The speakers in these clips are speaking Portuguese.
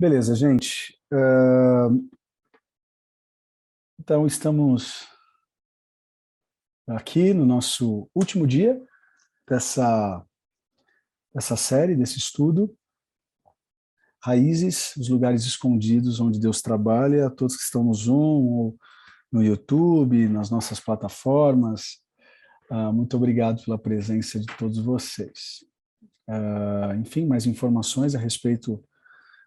Beleza, gente. Então, estamos aqui no nosso último dia dessa série, desse estudo. Raízes, os lugares escondidos onde Deus trabalha. A todos que estão no Zoom, ou no YouTube, nas nossas plataformas, muito obrigado pela presença de todos vocês. Enfim, mais informações a respeito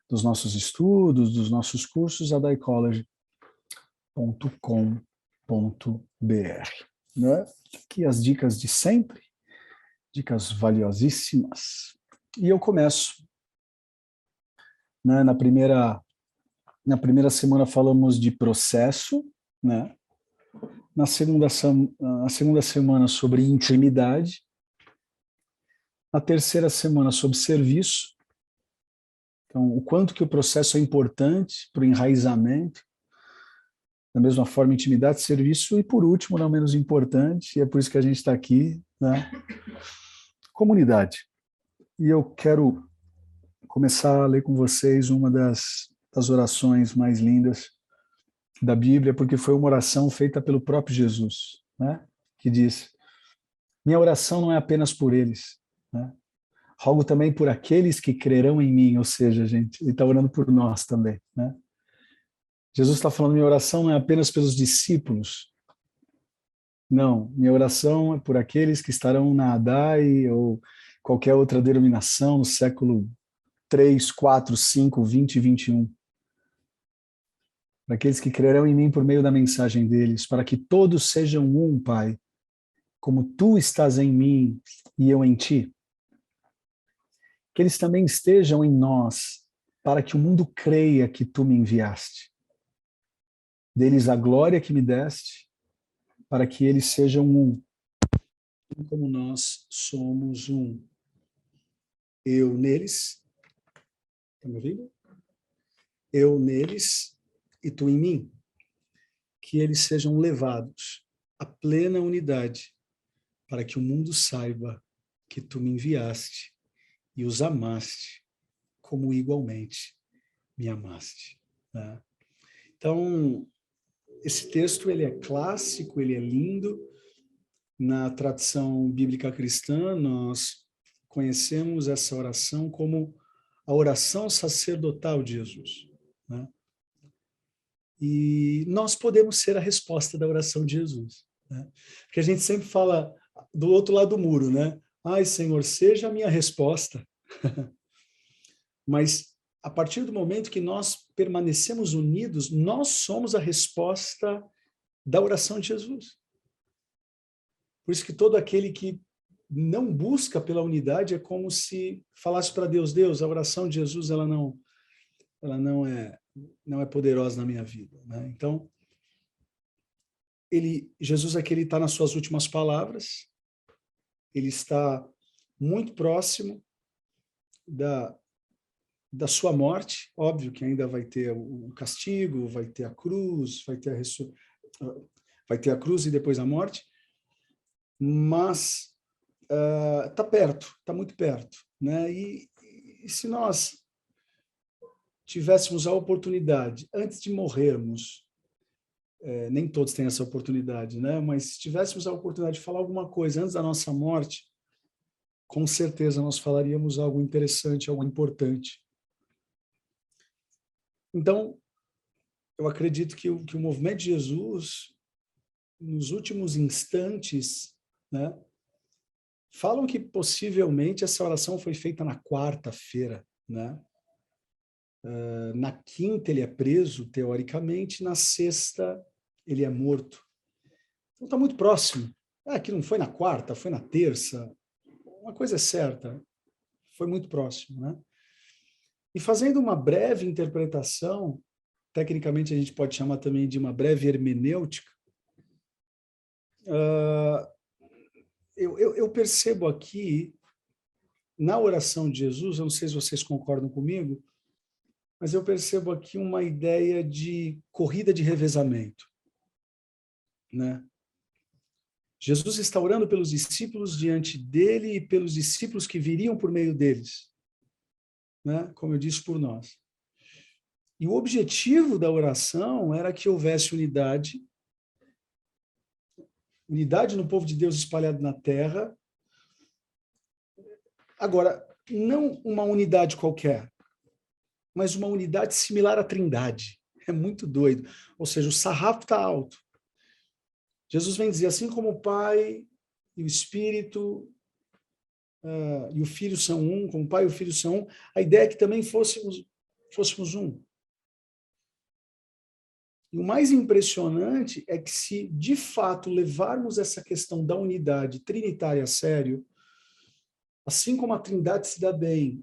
dos nossos estudos, dos nossos cursos, adaicollege.com.br. Né? Aqui as dicas de sempre, dicas valiosíssimas. E eu começo. Né? Na primeira semana falamos de processo, né? Na segunda semana sobre intimidade, na terceira semana sobre serviço. Então, o quanto que o processo é importante para o enraizamento, da mesma forma, intimidade, serviço, e por último, não menos importante, e é por isso que a gente está aqui, né? Comunidade. E eu quero começar a ler com vocês uma das orações mais lindas da Bíblia, porque foi uma oração feita pelo próprio Jesus, né? Que diz: minha oração não é apenas por eles, né? Rogo também por aqueles que crerão em mim, ou seja, gente, ele está orando por nós também, né? Jesus está falando, minha oração não é apenas pelos discípulos, não, minha oração é por aqueles que estarão na ADAI ou qualquer outra denominação no século 3, 4, 5, 20 e 21. Para aqueles que crerão em mim por meio da mensagem deles, para que todos sejam um, Pai, como tu estás em mim e eu em ti. Que eles também estejam em nós, para que o mundo creia que tu me enviaste. Deles a glória que me deste, para que eles sejam um, como nós somos um. Eu neles, está me ouvindo? Eu neles e tu em mim. Que eles sejam levados à plena unidade, para que o mundo saiba que tu me enviaste e os amaste, como igualmente me amaste. Né? Então, esse texto ele é clássico, ele é lindo. Na tradição bíblica cristã, nós conhecemos essa oração como a oração sacerdotal de Jesus. Né? E nós podemos ser a resposta da oração de Jesus. Né? Porque a gente sempre fala do outro lado do muro, né? Ai, Senhor, seja a minha resposta. Mas a partir do momento que nós permanecemos unidos, nós somos a resposta da oração de Jesus. Por isso que todo aquele que não busca pela unidade é como se falasse para Deus, Deus, a oração de Jesus ela não é poderosa na minha vida, né? Então, Jesus aqui ele está nas suas últimas palavras, ele está muito próximo da sua morte, óbvio que ainda vai ter o castigo, vai ter a cruz, vai ter a cruz e depois a morte, mas está perto, está muito perto, né? E se nós tivéssemos a oportunidade, antes de morrermos, nem todos têm essa oportunidade, né? Mas se tivéssemos a oportunidade de falar alguma coisa antes da nossa morte, com certeza nós falaríamos algo interessante, algo importante. Então, eu acredito que o movimento de Jesus, nos últimos instantes, né, falam que possivelmente essa oração foi feita na quarta-feira, né? Na quinta ele é preso, teoricamente, na sexta ele é morto. Então está muito próximo. Que não foi na quarta, foi na terça. Uma coisa é certa, foi muito próximo, né? E fazendo uma breve interpretação, tecnicamente a gente pode chamar também de uma breve hermenêutica, eu percebo aqui, na oração de Jesus, eu não sei se vocês concordam comigo, mas eu percebo aqui uma ideia de corrida de revezamento, né? Jesus está orando pelos discípulos diante dele e pelos discípulos que viriam por meio deles, né? Como eu disse, por nós. E o objetivo da oração era que houvesse unidade no povo de Deus espalhado na terra. Agora, não uma unidade qualquer, mas uma unidade similar à Trindade. É muito doido. Ou seja, o sarrafo está alto. Jesus vem dizer, assim como o Pai e o Espírito e o Filho são um, como o Pai e o Filho são um, a ideia é que também fôssemos um. E o mais impressionante é que se, de fato, levarmos essa questão da unidade trinitária a sério, assim como a Trindade se dá bem,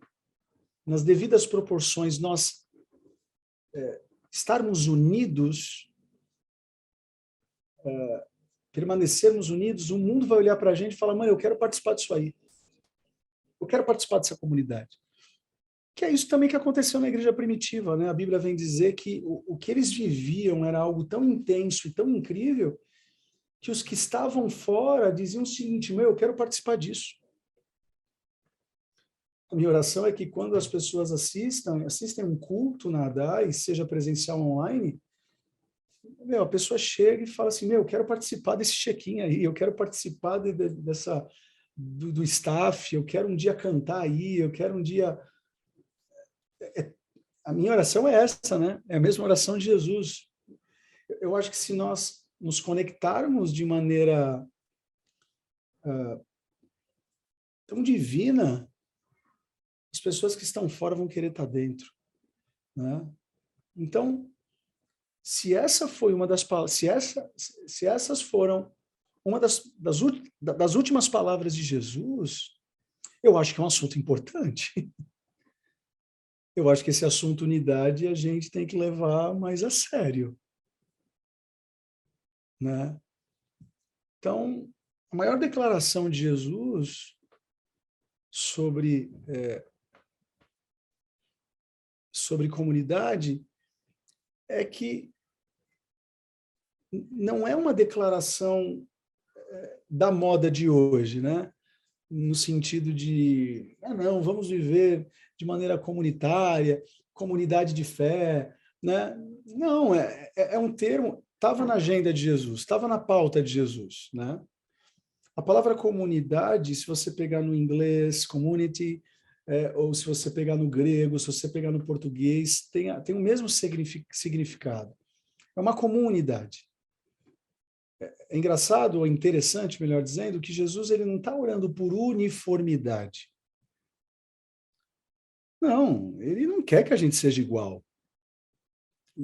nas devidas proporções, nós estarmos unidos, permanecermos unidos, o mundo vai olhar para a gente e falar, mãe, eu quero participar disso aí. Eu quero participar dessa comunidade. Que é isso também que aconteceu na igreja primitiva, né? A Bíblia vem dizer que o que eles viviam era algo tão intenso e tão incrível que os que estavam fora diziam o seguinte, eu quero participar disso. A minha oração é que quando as pessoas assistem um culto na ADAI, seja presencial ou online, a pessoa chega e fala assim, eu quero participar desse check-in aí, eu quero participar do staff, eu quero um dia cantar aí, eu quero um dia... A minha oração é essa, né? É a mesma oração de Jesus. Eu acho que se nós nos conectarmos de maneira tão divina, as pessoas que estão fora vão querer estar dentro, né? Então, se essa foi uma das se essas foram uma das últimas palavras de Jesus, eu acho que é um assunto importante. Eu acho que esse assunto unidade a gente tem que levar mais a sério, né? Então, a maior declaração de Jesus sobre comunidade é que não é uma declaração da moda de hoje, né? No sentido de, não, vamos viver de maneira comunitária, comunidade de fé, né? Não, é um termo, estava na agenda de Jesus, estava na pauta de Jesus, né? A palavra comunidade, se você pegar no inglês, community, ou se você pegar no grego, se você pegar no português, tem o mesmo significado. É uma comunidade. É engraçado ou interessante, melhor dizendo, que Jesus ele não está orando por uniformidade. Não, ele não quer que a gente seja igual.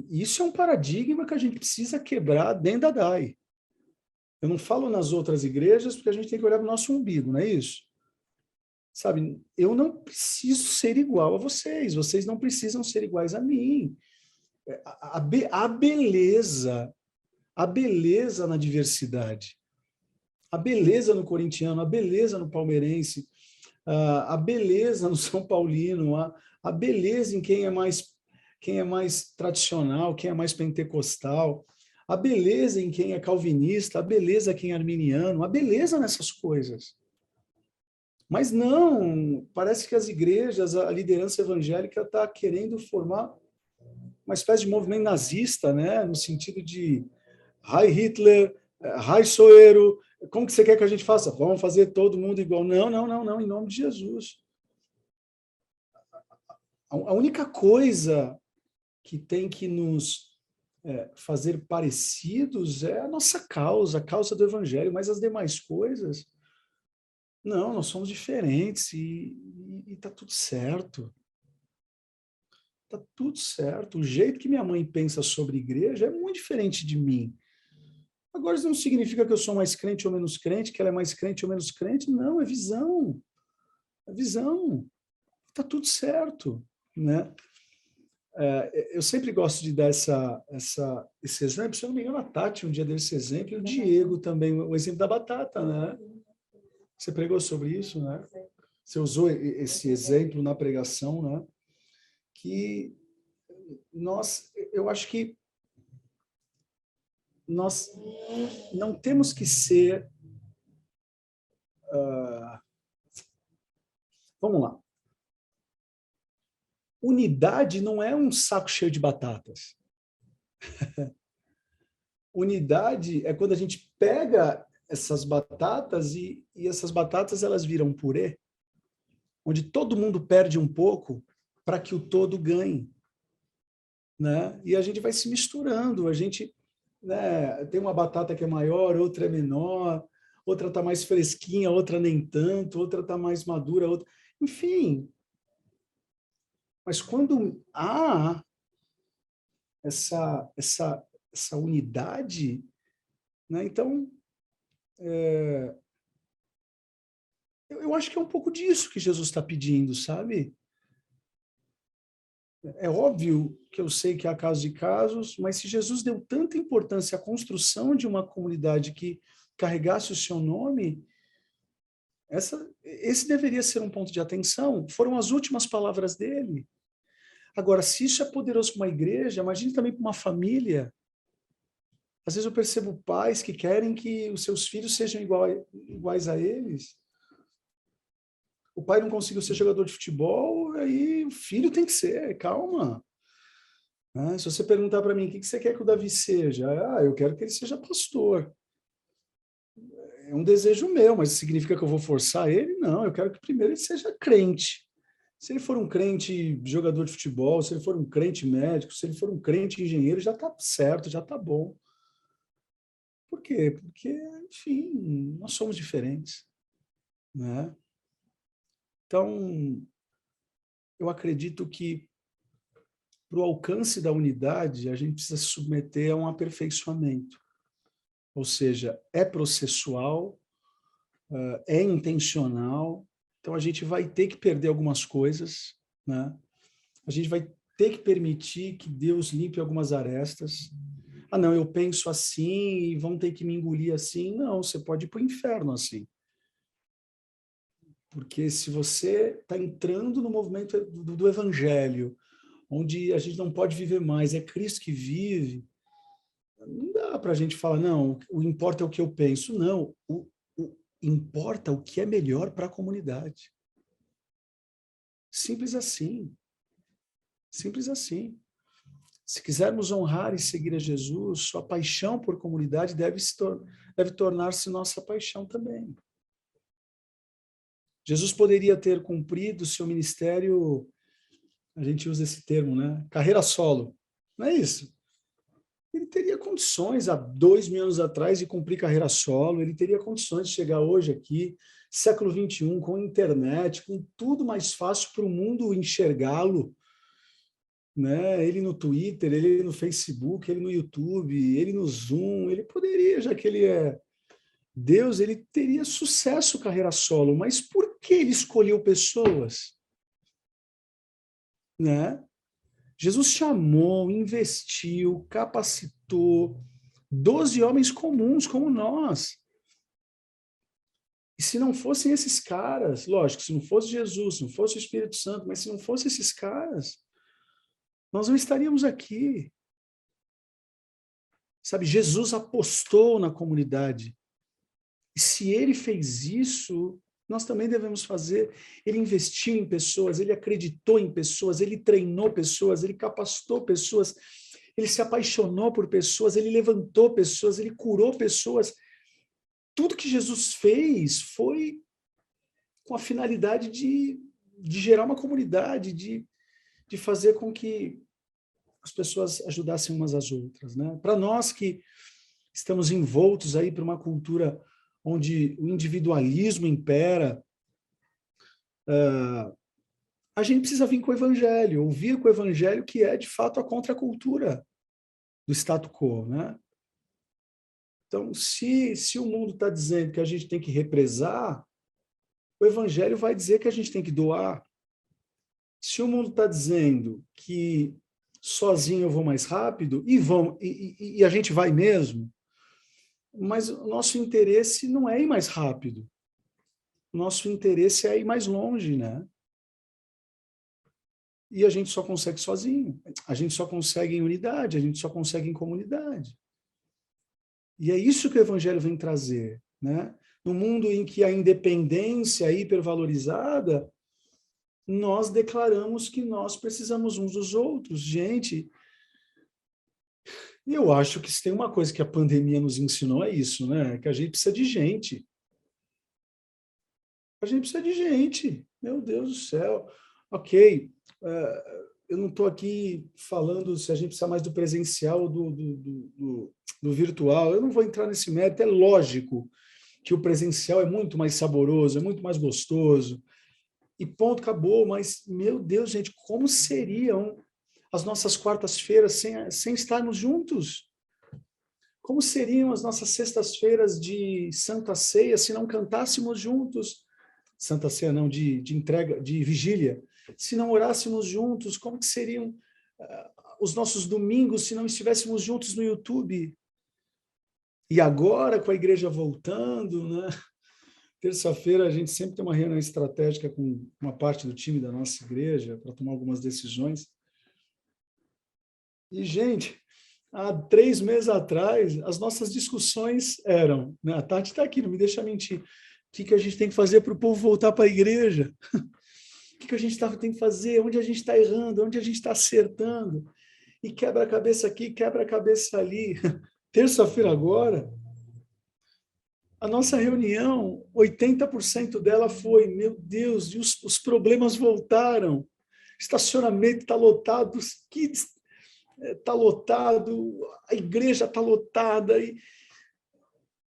Isso é um paradigma que a gente precisa quebrar dentro da DAI. Eu não falo nas outras igrejas porque a gente tem que olhar para o nosso umbigo, não é isso? Sabe, eu não preciso ser igual a vocês, vocês não precisam ser iguais a mim. A beleza na diversidade, a beleza no corintiano, a beleza no palmeirense, a beleza no São Paulino, a beleza em quem é mais tradicional, quem é mais pentecostal, a beleza em quem é calvinista, a beleza em quem é arminiano, a beleza nessas coisas. Mas não, parece que as igrejas, a liderança evangélica está querendo formar uma espécie de movimento nazista, né? No sentido de Heil Hitler, Heil Soeiro, como que você quer que a gente faça? Vamos fazer todo mundo igual. Não, não, não, não, em nome de Jesus. A única coisa que tem que nos fazer parecidos é a nossa causa, a causa do evangelho, mas as demais coisas, não, nós somos diferentes e está tudo certo. Está tudo certo. O jeito que minha mãe pensa sobre igreja é muito diferente de mim. Agora, isso não significa que eu sou mais crente ou menos crente, que ela é mais crente ou menos crente. Não, é visão. É visão. Está tudo certo, né? Eu sempre gosto de dar esse exemplo. Se eu não me engano, a Tati um dia deu esse exemplo, e o Diego também, o exemplo da batata, né? Você pregou sobre isso, né? Você usou esse exemplo na pregação, né? Que eu acho que nós não temos que ser... vamos lá. unidade não é um saco cheio de batatas. Unidade é quando a gente pega essas batatas e essas batatas elas viram purê, onde todo mundo perde um pouco para que o todo ganhe, né? E a gente vai se misturando, a gente, né, tem uma batata que é maior, outra é menor, outra está mais fresquinha, outra nem tanto, outra está mais madura, outra... Enfim, mas quando há essa unidade, né, então, eu acho que é um pouco disso que Jesus está pedindo, sabe? É óbvio que eu sei que há casos e casos, mas se Jesus deu tanta importância à construção de uma comunidade que carregasse o seu nome, esse deveria ser um ponto de atenção. Foram as últimas palavras dele. Agora, se isso é poderoso para uma igreja, imagine também para uma família. Às vezes eu percebo pais que querem que os seus filhos sejam iguais a eles. O pai não conseguiu ser jogador de futebol, aí o filho tem que ser, calma. Né? Se você perguntar para mim, o que você quer que o Davi seja? Eu quero que ele seja pastor. É um desejo meu, mas significa que eu vou forçar ele? Não, eu quero que primeiro ele seja crente. Se ele for um crente jogador de futebol, se ele for um crente médico, se ele for um crente engenheiro, já está certo, já está bom. Por quê? Porque, enfim, nós somos diferentes, né? Então, eu acredito que para o alcance da unidade, a gente precisa se submeter a um aperfeiçoamento. Ou seja, é processual, é intencional, então a gente vai ter que perder algumas coisas, né? A gente vai ter que permitir que Deus limpe algumas arestas. Ah, não, eu penso assim e vão ter que me engolir assim. Não, você pode ir para o inferno assim. Porque se você está entrando no movimento do evangelho, onde a gente não pode viver mais, é Cristo que vive, não dá para a gente falar, não, o importa é o que eu penso. Não, importa o que é melhor para a comunidade. Simples assim. Simples assim. Se quisermos honrar e seguir a Jesus, sua paixão por comunidade deve tornar-se nossa paixão também. Jesus poderia ter cumprido seu ministério, a gente usa esse termo, né? Carreira solo. Não é isso? Ele teria condições, há 2000 anos atrás, de cumprir carreira solo, ele teria condições de chegar hoje aqui, século XXI, com internet, com tudo mais fácil para o mundo enxergá-lo, né? Ele no Twitter, ele no Facebook, ele no YouTube, ele no Zoom, ele poderia, já que ele é Deus, ele teria sucesso carreira solo, mas por que ele escolheu pessoas? Né? Jesus chamou, investiu, capacitou 12 homens comuns como nós. E se não fossem esses caras, lógico, se não fosse Jesus, se não fosse o Espírito Santo, mas se não fossem esses caras, nós não estaríamos aqui. Sabe, Jesus apostou na comunidade. E se ele fez isso, nós também devemos fazer. Ele investiu em pessoas, ele acreditou em pessoas, ele treinou pessoas, ele capacitou pessoas, ele se apaixonou por pessoas, ele levantou pessoas, ele curou pessoas. Tudo que Jesus fez foi com a finalidade de gerar uma comunidade, de fazer com que as pessoas ajudassem umas às outras, né? Para nós que estamos envoltos aí por uma cultura onde o individualismo impera, a gente precisa vir com o evangelho, ouvir com o evangelho, que é, de fato, a contracultura do status quo, né? Então, se o mundo está dizendo que a gente tem que represar, o evangelho vai dizer que a gente tem que doar. Se o mundo está dizendo que sozinho eu vou mais rápido, e a gente vai mesmo, mas o nosso interesse não é ir mais rápido. O nosso interesse é ir mais longe, né? E a gente só consegue sozinho. A gente só consegue em unidade, a gente só consegue em comunidade. E é isso que o evangelho vem trazer, né? No mundo em que a independência é hipervalorizada, nós declaramos que nós precisamos uns dos outros. Gente, eu acho que se tem uma coisa que a pandemia nos ensinou é isso, né? Que a gente precisa de gente. A gente precisa de gente. Meu Deus do céu. Ok, eu não estou aqui falando se a gente precisa mais do presencial ou do virtual. Eu não vou entrar nesse mérito. É lógico que o presencial é muito mais saboroso, é muito mais gostoso. E ponto, acabou. Mas, meu Deus, gente, como seriam as nossas quartas-feiras sem estarmos juntos? Como seriam as nossas sextas-feiras de Santa Ceia se não cantássemos juntos? Santa Ceia não, de entrega, de vigília. Se não orássemos juntos, como que seriam os nossos domingos se não estivéssemos juntos no YouTube? E agora, com a igreja voltando, né? Terça-feira a gente sempre tem uma reunião estratégica com uma parte do time da nossa igreja para tomar algumas decisões. E, gente, há 3 meses atrás, as nossas discussões eram, né? A Tati está aqui, não me deixa mentir. O que a gente tem que fazer para o povo voltar para a igreja? O que a gente tem que fazer? Onde a gente está errando? Onde a gente está acertando? E quebra a cabeça aqui, quebra a cabeça ali. Terça-feira agora, a nossa reunião, 80% dela foi, meu Deus, e os problemas voltaram. Estacionamento está lotado, os kids está lotado, a igreja está lotada.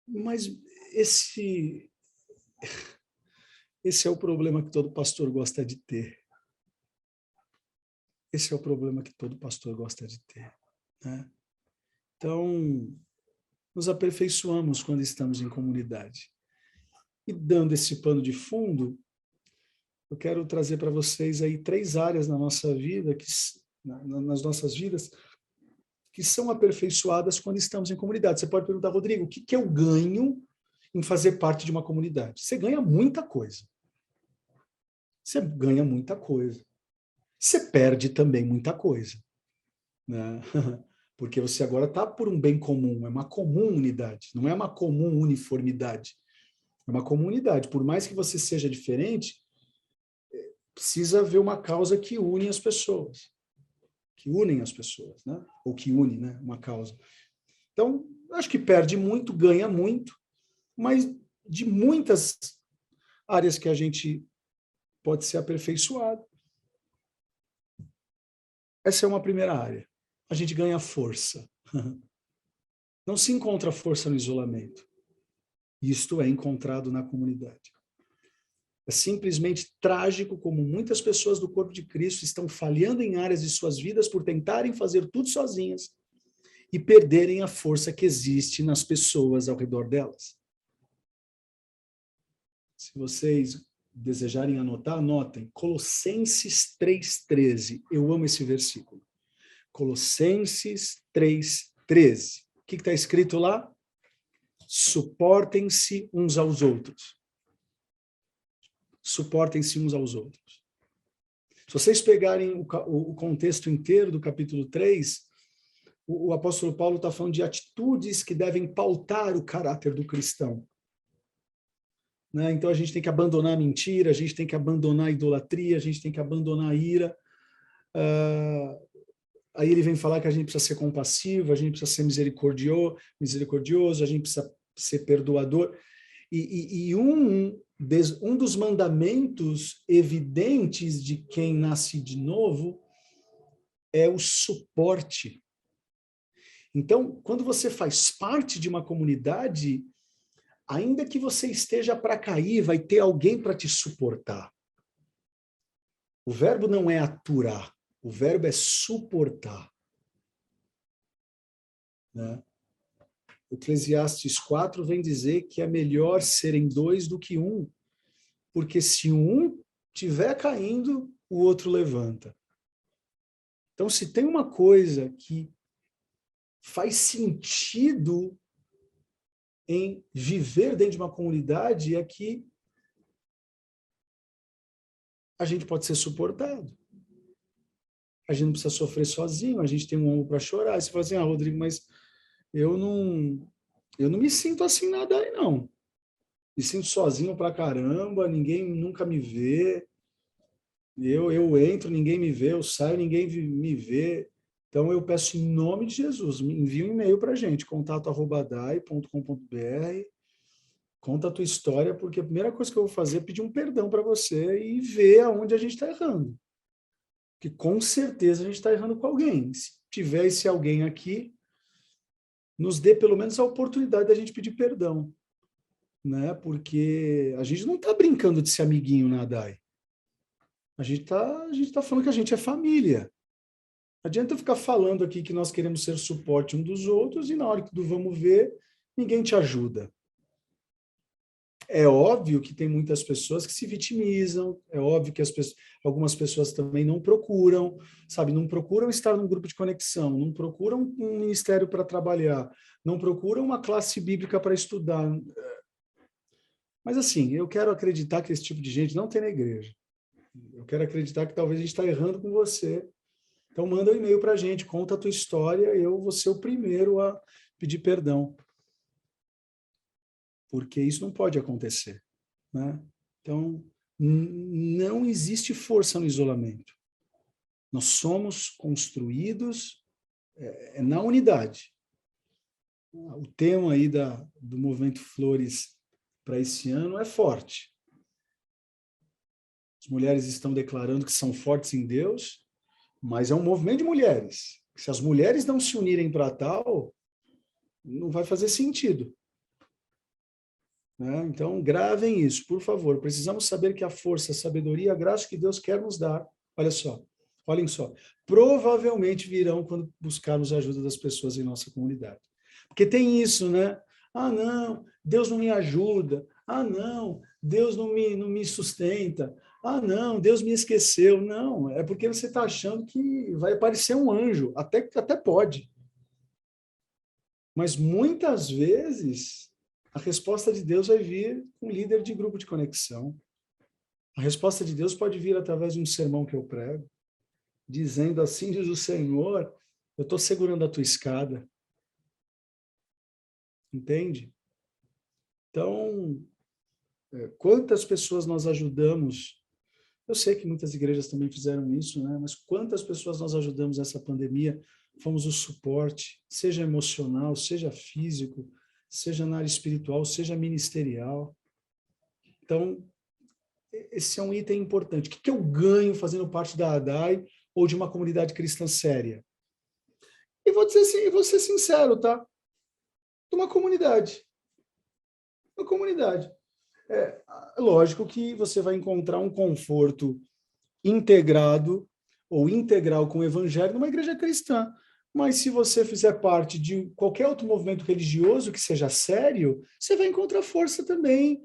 Mas esse é o problema que todo pastor gosta de ter. Esse é o problema que todo pastor gosta de ter, né? Então, nos aperfeiçoamos quando estamos em comunidade. E dando esse pano de fundo, eu quero trazer para vocês aí 3 áreas na nossa vida, nas nossas vidas, que são aperfeiçoadas quando estamos em comunidade. Você pode perguntar, Rodrigo, o que eu ganho em fazer parte de uma comunidade? Você ganha muita coisa. Você ganha muita coisa. Você perde também muita coisa, né? Porque você agora está por um bem comum, é uma comum unidade, não é uma comum uniformidade, é uma comunidade. Por mais que você seja diferente, precisa haver uma causa que une as pessoas, que unem as pessoas, né? Ou que une, né? Uma causa. Então, acho que perde muito, ganha muito, mas de muitas áreas que a gente pode ser aperfeiçoado. Essa é uma primeira área. A gente ganha força. Não se encontra força no isolamento. Isto é encontrado na comunidade. É simplesmente trágico como muitas pessoas do corpo de Cristo estão falhando em áreas de suas vidas por tentarem fazer tudo sozinhas e perderem a força que existe nas pessoas ao redor delas. Se vocês desejarem anotar, anotem. Colossenses 3,13. Eu amo esse versículo. Colossenses 3,13. O que está escrito lá? Suportem-se uns aos outros. Suportem-se uns aos outros. Se vocês pegarem o contexto inteiro do capítulo 3, o apóstolo Paulo está falando de atitudes que devem pautar o caráter do cristão. Né? Então a gente tem que abandonar a mentira, a gente tem que abandonar a idolatria, a gente tem que abandonar a ira. Aí ele vem falar que a gente precisa ser compassivo, a gente precisa ser misericordioso, a gente precisa ser perdoador. E um dos mandamentos evidentes de quem nasce de novo é o suporte. Então, quando você faz parte de uma comunidade, ainda que você esteja para cair, vai ter alguém para te suportar. O verbo não é aturar, o verbo é suportar. Né? Eclesiastes 4 vem dizer que é melhor serem 2 do que 1, porque se um estiver caindo, o outro levanta. Então, se tem uma coisa que faz sentido em viver dentro de uma comunidade, é que a gente pode ser suportado. A gente não precisa sofrer sozinho, a gente tem um ombro para chorar. Aí você fala assim, Rodrigo, mas eu não me sinto assim nada aí, não. Me sinto sozinho pra caramba, ninguém nunca me vê. Eu entro, ninguém me vê, eu saio, ninguém me vê. Então, eu peço em nome de Jesus, envia um e-mail para a gente, contato@dai.com.br, conta a tua história, porque a primeira coisa que eu vou fazer é pedir um perdão para você e ver aonde a gente está errando. Porque com certeza a gente está errando com alguém. Se tiver esse alguém aqui, nos dê pelo menos a oportunidade da gente pedir perdão, né? Porque a gente não está brincando de ser amiguinho na DAI. A gente tá falando que a gente é família. Não adianta eu ficar falando aqui que nós queremos ser suporte um dos outros e na hora do vamos ver, ninguém te ajuda. É óbvio que tem muitas pessoas que se vitimizam, é óbvio que algumas pessoas também não procuram, sabe, não procuram estar num grupo de conexão, não procuram um ministério para trabalhar, não procuram uma classe bíblica para estudar. Mas assim, eu quero acreditar que esse tipo de gente não tem na igreja. Eu quero acreditar que talvez a gente está errando com você. Então manda um e-mail para a gente, conta a tua história, eu vou ser o primeiro a pedir perdão. Porque isso não pode acontecer, né? Então, não existe força no isolamento. Nós somos construídos na unidade. O tema aí do Movimento Flores para esse ano é forte. As mulheres estão declarando que são fortes em Deus, mas é um movimento de mulheres. Se as mulheres não se unirem para tal, não vai fazer sentido. Né? Então, gravem isso, por favor. Precisamos saber que a força, a sabedoria, a graça que Deus quer nos dar, olhem só, provavelmente virão quando buscarmos a ajuda das pessoas em nossa comunidade. Porque tem isso, né? Ah, não, Deus não me ajuda. Ah, não, Deus não me sustenta. Ah, não, Deus me esqueceu. Não, é porque você está achando que vai aparecer um anjo. Até pode. Mas muitas vezes a resposta de Deus vai vir com um líder de grupo de conexão. A resposta de Deus pode vir através de um sermão que eu prego, dizendo assim diz o Senhor, eu estou segurando a tua escada. Entende? Então, quantas pessoas nós ajudamos? Eu sei que muitas igrejas também fizeram isso, né? Mas quantas pessoas nós ajudamos nessa pandemia? Fomos o suporte, seja emocional, seja físico, seja na área espiritual, seja ministerial. Então, esse é um item importante. O que eu ganho fazendo parte da ADAI ou de uma comunidade cristã séria? E vou dizer assim, vou ser sincero, tá? De uma comunidade. Uma comunidade. É lógico que você vai encontrar um conforto integrado ou integral com o evangelho numa igreja cristã. Mas se você fizer parte de qualquer outro movimento religioso que seja sério, você vai encontrar força também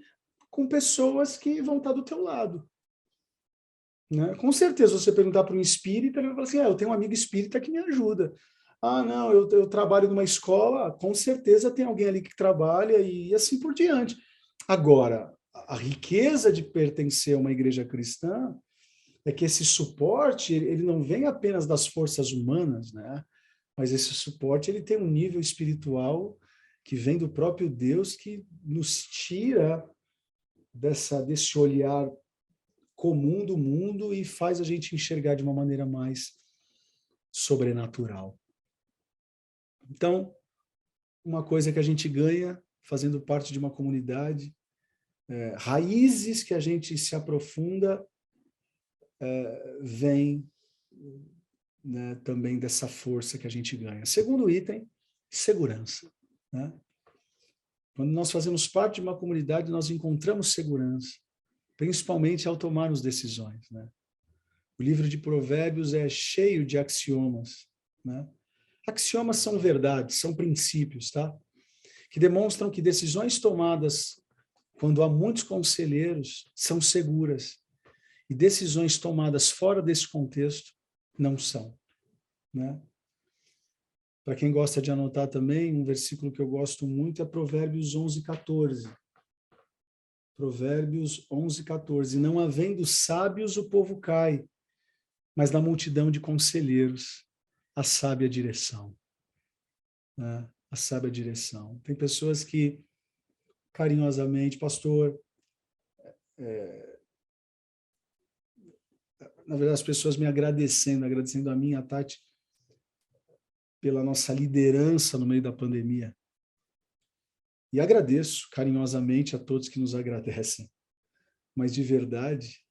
com pessoas que vão estar do teu lado. Né? Com certeza, você perguntar para um espírita, ele vai falar assim, eu tenho um amigo espírita que me ajuda. Ah, não, eu trabalho numa escola, com certeza tem alguém ali que trabalha e assim por diante. Agora, a riqueza de pertencer a uma igreja cristã é que esse suporte, ele não vem apenas das forças humanas, né? Mas esse suporte, ele tem um nível espiritual que vem do próprio Deus, que nos tira desse olhar comum do mundo e faz a gente enxergar de uma maneira mais sobrenatural. Então, uma coisa que a gente ganha fazendo parte de uma comunidade, raízes que a gente se aprofunda, vem, né, também dessa força que a gente ganha. Segundo item, segurança. Né? Quando nós fazemos parte de uma comunidade, nós encontramos segurança, principalmente ao tomarmos decisões. Né? O livro de Provérbios é cheio de axiomas. Né? Axiomas são verdades, são princípios, tá? Que demonstram que decisões tomadas quando há muitos conselheiros são seguras e decisões tomadas fora desse contexto não são. Né? Para quem gosta de anotar também, um versículo que eu gosto muito é Provérbios 11:14. Provérbios 11:14. Não havendo sábios, o povo cai, mas na multidão de conselheiros, a sábia direção. Né? A sábia direção. Tem pessoas que, carinhosamente, pastor, na verdade, as pessoas me agradecendo a mim, a Tati, pela nossa liderança no meio da pandemia. E agradeço carinhosamente a todos que nos agradecem. Mas, de verdade,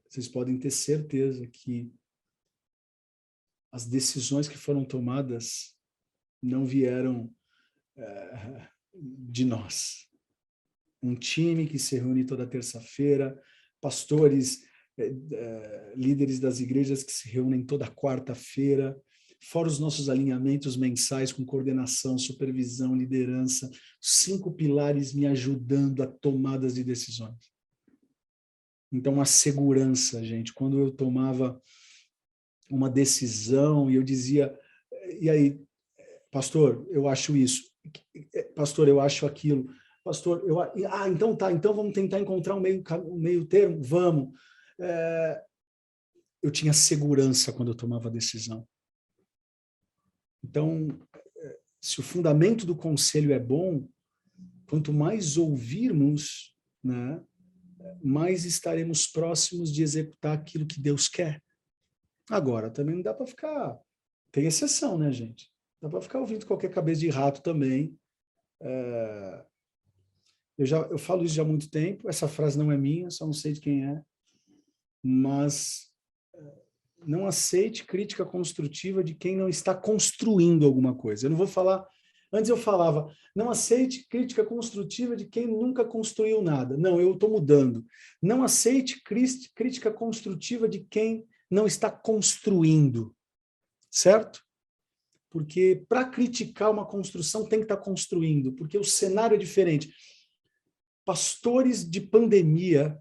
vocês podem ter certeza que as decisões que foram tomadas não vieram de nós. Um time que se reúne toda terça-feira, pastores, líderes das igrejas que se reúnem toda quarta-feira, fora os nossos alinhamentos mensais com coordenação, supervisão, liderança, 5 pilares me ajudando a tomadas de decisões. Então, a segurança, gente, quando eu tomava uma decisão e eu dizia, e aí, pastor, eu acho isso, pastor, eu acho aquilo, pastor, então tá, então vamos tentar encontrar um meio termo, vamos. Eu tinha segurança quando eu tomava a decisão. Então, se o fundamento do conselho é bom, quanto mais ouvirmos, né, mais estaremos próximos de executar aquilo que Deus quer. Agora, também não dá para ficar... Tem exceção, né, gente? Dá para ficar ouvindo qualquer cabeça de rato também. Eu falo isso já há muito tempo, essa frase não é minha, só não sei de quem é, mas não aceite crítica construtiva de quem não está construindo alguma coisa. Eu não vou falar... Antes eu falava, não aceite crítica construtiva de quem nunca construiu nada. Não, eu estou mudando. Não aceite crítica construtiva de quem não está construindo. Certo? Porque para criticar uma construção tem que estar construindo, porque o cenário é diferente. Pastores de pandemia,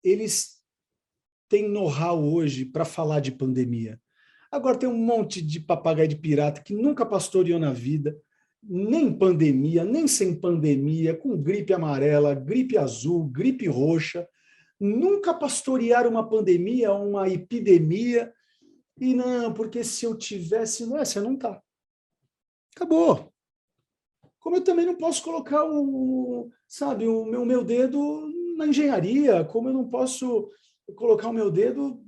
eles têm know-how hoje para falar de pandemia. Agora tem um monte de papagaio de pirata que nunca pastoreou na vida, nem pandemia, nem sem pandemia, com gripe amarela, gripe azul, gripe roxa, nunca pastorearam uma pandemia, uma epidemia, e não, porque se eu tivesse, não é, você não está. Acabou. Como eu também não posso colocar o meu dedo na engenharia, como eu não posso colocar o meu dedo,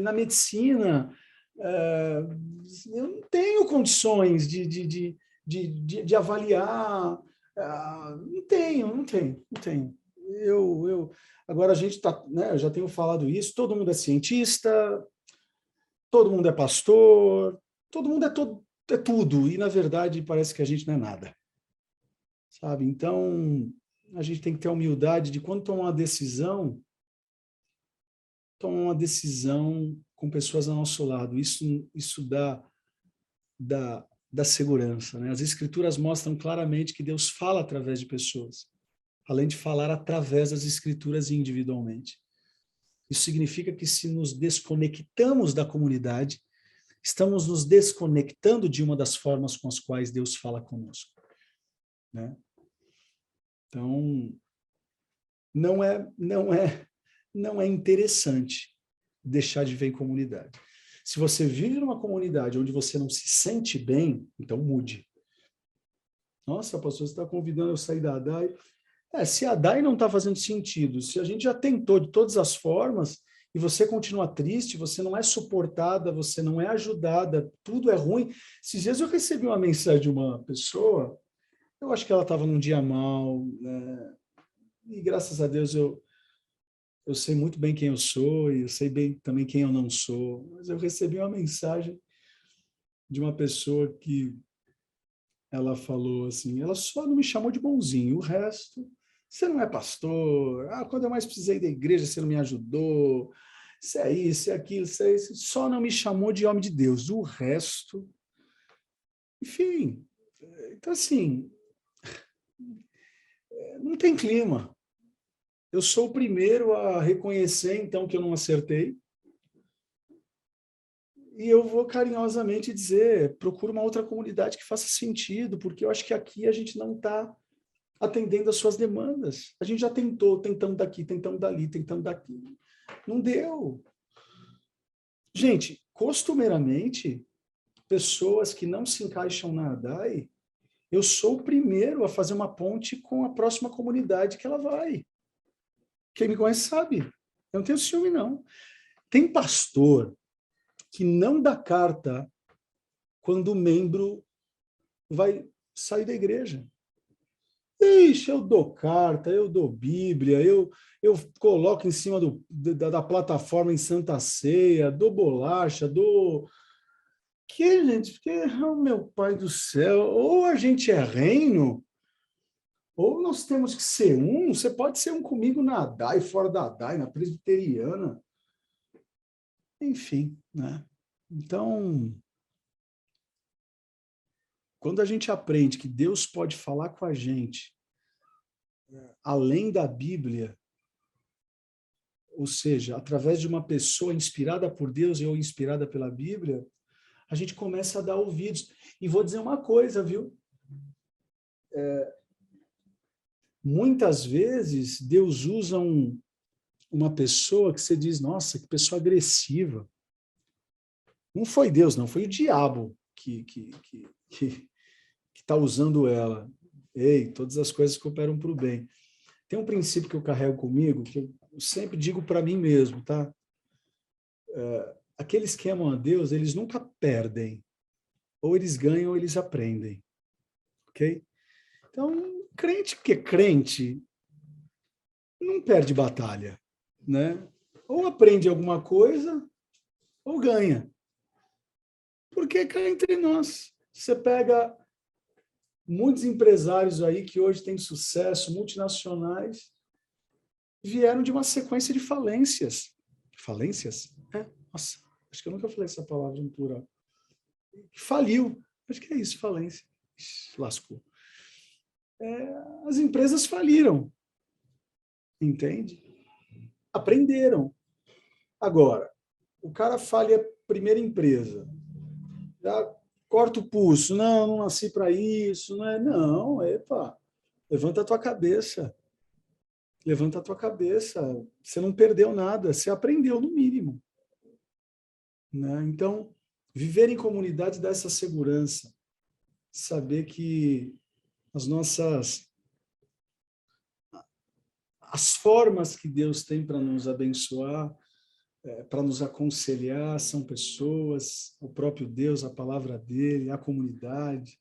na medicina. Eu não tenho condições de avaliar. Não tenho. Agora a gente está, né, eu já tenho falado isso, todo mundo é cientista, todo mundo é pastor, todo mundo é tudo, e na verdade parece que a gente não é nada. Sabe? Então, a gente tem que ter a humildade de quando tomar uma decisão com pessoas ao nosso lado. Isso dá segurança, né? As escrituras mostram claramente que Deus fala através de pessoas, além de falar através das escrituras individualmente. Isso significa que se nos desconectamos da comunidade, estamos nos desconectando de uma das formas com as quais Deus fala conosco, né? Então, não é interessante deixar de ver em comunidade. Se você vive numa comunidade onde você não se sente bem, então mude. Nossa, pastor, você está convidando eu a sair da ADAI. Se a ADAI não está fazendo sentido, se a gente já tentou de todas as formas e você continua triste, você não é suportada, você não é ajudada, tudo é ruim. Esses dias eu recebi uma mensagem de uma pessoa, eu acho que ela estava num dia mal, né? E graças a Deus eu sei muito bem quem eu sou e eu sei bem também quem eu não sou, mas eu recebi uma mensagem de uma pessoa que ela falou assim, ela só não me chamou de bonzinho, o resto, você não é pastor, quando eu mais precisei da igreja você não me ajudou, isso é isso, é aquilo, isso é isso, só não me chamou de homem de Deus, o resto, enfim, então assim, não tem clima. Eu sou o primeiro a reconhecer, então, que eu não acertei. E eu vou carinhosamente dizer, procura uma outra comunidade que faça sentido, porque eu acho que aqui a gente não está atendendo às suas demandas. A gente já tentou, tentando daqui, tentando dali, tentando daqui. Não deu. Gente, costumeiramente, pessoas que não se encaixam na ADAI, eu sou o primeiro a fazer uma ponte com a próxima comunidade que ela vai. Quem me conhece sabe. Eu não tenho ciúme, não. Tem pastor que não dá carta quando o membro vai sair da igreja. Ixi, eu dou carta, eu dou Bíblia, eu coloco em cima da plataforma em Santa Ceia, dou bolacha, dou... Que, gente? Porque, oh, meu pai do céu, ou a gente é reino, ou nós temos que ser um. Você pode ser um comigo na ADAI, fora da ADAI, na presbiteriana. Enfim, né? Então, quando a gente aprende que Deus pode falar com a gente além da Bíblia, ou seja, através de uma pessoa inspirada por Deus ou inspirada pela Bíblia, a gente começa a dar ouvidos. E vou dizer uma coisa, viu? Muitas vezes Deus usa uma pessoa que você diz, nossa, que pessoa agressiva. Não foi Deus, não, foi o diabo que está usando ela. Ei, todas as coisas cooperam para o bem. Tem um princípio que eu carrego comigo, que eu sempre digo para mim mesmo, tá? Aqueles que amam a Deus, eles nunca perdem. Ou eles ganham ou eles aprendem. Ok? Então, crente que é crente não perde batalha, né? Ou aprende alguma coisa ou ganha. Porque cá entre nós, você pega muitos empresários aí que hoje têm sucesso, multinacionais, vieram de uma sequência de falências. Falências? Nossa, acho que eu nunca falei essa palavra no plural. Faliu. Acho que é isso, falência. Ixi, lascou. As empresas faliram. Entende? Aprenderam. Agora, o cara falha a primeira empresa. Já corta o pulso. Não nasci para isso. Não, não, epa. Levanta a tua cabeça. Levanta a tua cabeça. Você não perdeu nada. Você aprendeu, no mínimo. Né? Então, viver em comunidade dá essa segurança. Saber que as formas que Deus tem para nos abençoar, para nos aconselhar, são pessoas, o próprio Deus, a palavra dele, a comunidade.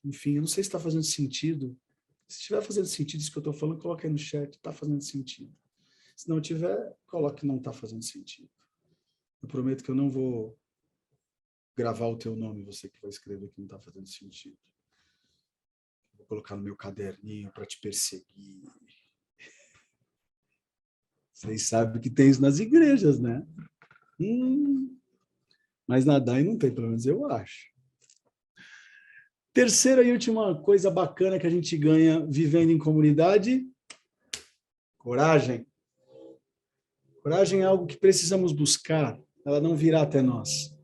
Enfim, eu não sei se está fazendo sentido. Se estiver fazendo sentido isso que eu estou falando, coloque aí no chat, está fazendo sentido. Se não tiver, coloque que não está fazendo sentido. Eu prometo que eu não vou gravar o teu nome, você que vai escrever que não está fazendo sentido. Vou colocar no meu caderninho para te perseguir. Vocês sabem que tem isso nas igrejas, né? Mas na DAI não tem, pelo menos eu acho. Terceira e última coisa bacana que a gente ganha vivendo em comunidade: coragem. Coragem é algo que precisamos buscar, ela não virá até nós.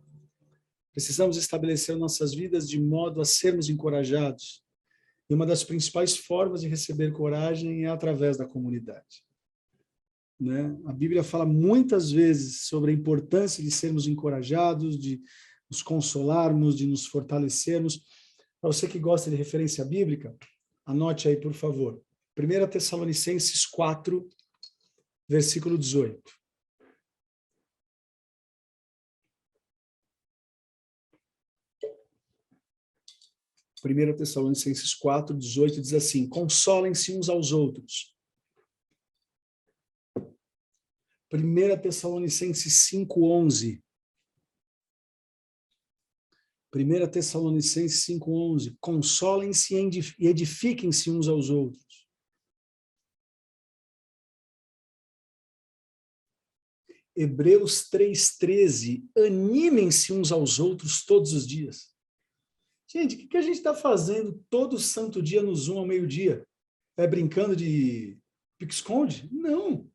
Precisamos estabelecer nossas vidas de modo a sermos encorajados. E uma das principais formas de receber coragem é através da comunidade. Né? A Bíblia fala muitas vezes sobre a importância de sermos encorajados, de nos consolarmos, de nos fortalecermos. Para você que gosta de referência bíblica, anote aí, por favor. 1 Tessalonicenses 4, versículo 18. 1 Tessalonicenses 4, 18 diz assim: consolem-se uns aos outros. 1 Tessalonicenses 5, 11. 1 Tessalonicenses 5, 11. Consolem-se e edifiquem-se uns aos outros. Hebreus 3, 13. Animem-se uns aos outros todos os dias. Gente, o que a gente está fazendo todo santo dia no Zoom ao meio-dia? Brincando de pique-esconde? Não.